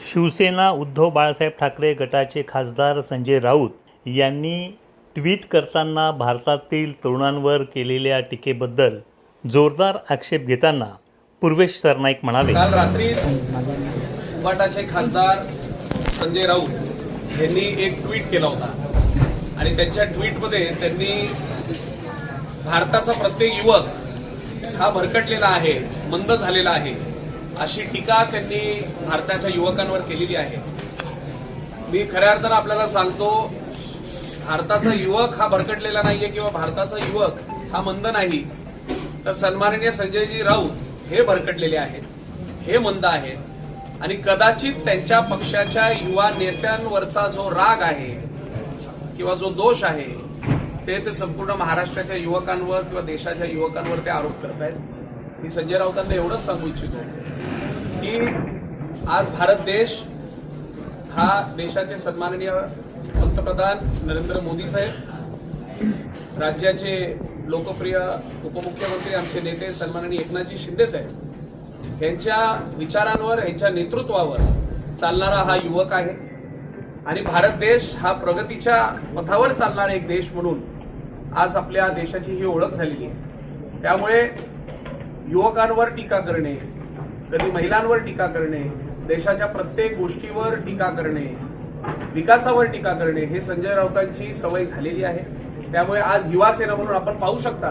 शिवसेना उद्धव बाळासाहेब ठाकरे गटाचे खासदार संजय राऊत यांनी ट्विट करताना भारतातील तरुणांवर केलेल्या टीकेबद्दल जोरदार आक्षेप घेताना पूर्वेश सरनाईक म्हणाले, काल रात्री उबाटाचे खासदार संजय राऊत यांनी एक ट्विट केला होता आणि त्यांच्या ट्विटमध्ये त्यांनी भारताचा प्रत्येक युवक हा भरकटलेला आहे, मंद झालेला आहे अशी टीका त्यांनी भारताच्या युवकांवर केलेली आहे। मी खऱ्या अर्थानं आपल्याला सांगतो, भारताचा युवक हा भरकटलेला नाहीये किंवा भारताचा युवक हा मंद नाही, तर सन्माननीय संजयजी राऊत हे भरकटलेले आहेत, हे मंद आहेत आणि कदाचित त्यांच्या पक्षाच्या युवा नेत्यांवरचा जो राग आहे किंवा जो दोष आहे ते संपूर्ण महाराष्ट्राच्या युवकांवर किंवा देशाच्या युवकांवर ते आरोप करत आहेत। मी संजय राऊतांना एवढंच सांगू इच्छितो की आज भारत देश हा देशाचे सन्माननीय पंतप्रधान नरेंद्र मोदी साहेब, राज्याचे लोकप्रिय उपमुख्यमंत्री आमचे नेते सन्माननीय एकनाथजी शिंदे साहेब यांच्या विचारांवर, यांच्या नेतृत्वावर चालणारा हा युवक आहे आणि भारत देश हा प्रगतीच्या पथावर चालणारा एक देश म्हणून आज आपल्या देशाची ही ओळख झालेली आहे। त्यामुळे युवकांवर टीका करणे, कधी महिलांवर टीका करणे, देशाच्या प्रत्येक गोष्टीवर टीका करणे, विकासावर टीका करणे हे संजय राऊतांची सवय झालेली आहे। त्यामुळे आज युवा सेना म्हणून आपण पाहू शकता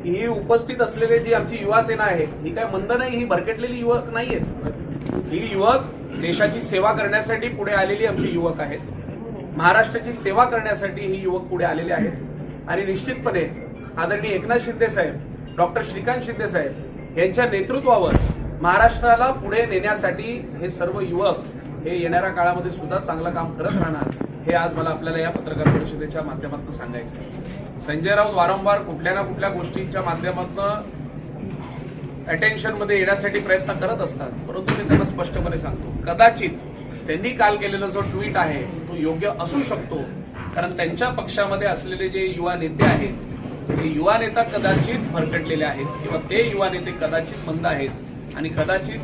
की ही उपस्थित असलेली जी आमची युवा सेना आहे ही काय मंद नाही, ही भरकटलेली युवक नाहीयेत। ही युवक देशाची सेवा करण्यासाठी पुढे आलेली आमची युवक आहेत, महाराष्ट्राची सेवा करण्यासाठी ही युवक पुढे आलेले आहेत आणि निश्चितपणे आदरणीय एकनाथ शिंदे साहेब, डॉक्टर श्रीकांत शिंदे साहेब यांच्या नेतृत्वावर महाराष्ट्राला पुढे नेण्यासाठी हे सर्व युवक हे येणाऱ्या काळामध्ये सुद्धा चांगलं काम करत राहणार, हे आज मला आपल्याला या पत्रकार परिषदेच्या माध्यमातून सांगायचं आहे। संजय राऊत वारंवार कुठल्या ना कुठल्या गोष्टींच्या माध्यमातून अटेन्शन मध्ये येण्यासाठी प्रयत्न करत असतात, परंतु मी त्यांना स्पष्टपणे सांगतो, कदाचित त्यांनी काल केलेला जो ट्विट आहे तो योग्य असू शकतो, कारण त्यांच्या पक्षामध्ये असलेले जे युवा नेते आहेत ते युवा नेता कदाचित भरकटलेले आहेत किंवा ते युवा नेते कदाचित मंद आहेत आणि कदाचित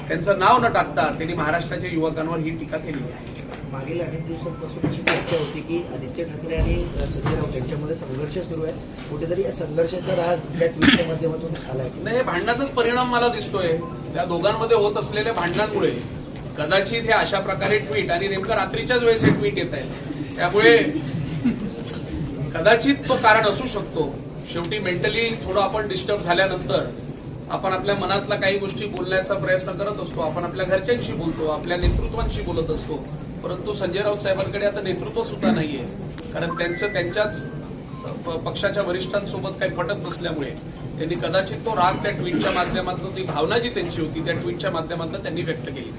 त्यांचं नाव न टाकता त्यांनी महाराष्ट्राच्या युवकांवर ही टीका केलेली आहे। मागील अनेक दिवसांपासून अशी चर्चा होती की आदित्य ठाकरे आणि संजय राऊत यांच्यामध्ये संघर्ष सुरू आहे, कुठेतरी या संघर्षाचा राग त्या ट्विटच्या माध्यमातून आलाय? नाही, हे भांडणाचाच परिणाम मला दिसतोय। त्या दोघांमध्ये होत असलेल्या भांडणांमुळे कदाचित हे अशा प्रकारे ट्विट आणि नेमकं रात्रीच्याच वेळेस हे ट्विट येत आहे, त्यामुळे कदाचित तो कारण असू शकतो। शेवटी मेंटली थोडं आपण डिस्टर्ब झाल्यानंतर आपण आपल्या मनातल्या काही गोष्टी बोलण्याचा प्रयत्न करत असतो, आपण आपल्या घरच्यांशी बोलतो, आपल्या नेतृत्वांशी बोलत असतो, परंतु संजय राऊत साहेबांकडे आता नेतृत्व सुद्धा नाहीये, कारण त्यांच्याच पक्षाच्या वरिष्ठांसोबत काही पटत नसल्यामुळे त्यांनी कदाचित तो राग त्या ट्विटच्या माध्यमातून, ती भावना जी त्यांची होती त्या ट्विटच्या माध्यमातून त्यांनी व्यक्त केली।